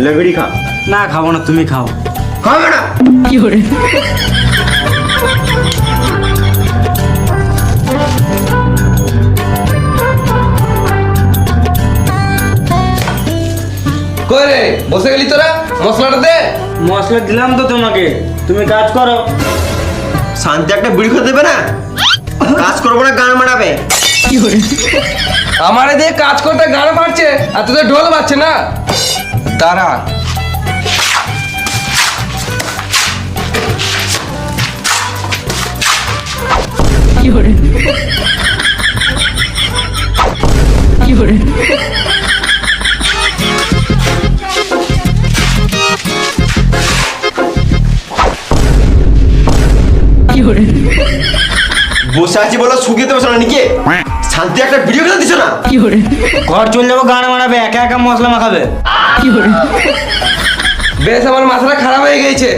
লে বিড়ি খা। না খাবো না, তুমি খাও। খাবে না? কি করে? কই রে, বসে গেলি তোরা? মশলাটা দে। মশলা দিলাম তো তোমাকে, তুমি কাজ করো। শান্তি একটা বিড়ি খেতে দেবে না? কাজ করবো না, গান মারাবে। কি করে? আমারে দিয়ে কাজ করতে গান মারছে আর তোদের ঢোল বাজছে না। দাঁড়া। কি করে? কি করে? কি করে? বসে আছি বলো শুকিয়ে বসে না নাকি? শান্তি একটা ভিডিও খেতে দিছো না? কি করে? ঘর চলে যাবো, গান মারাবে, একা একা মশলা মাখাবে। কি করে? বেশ, আমার মাথাটা খারাপ হয়ে গেছে।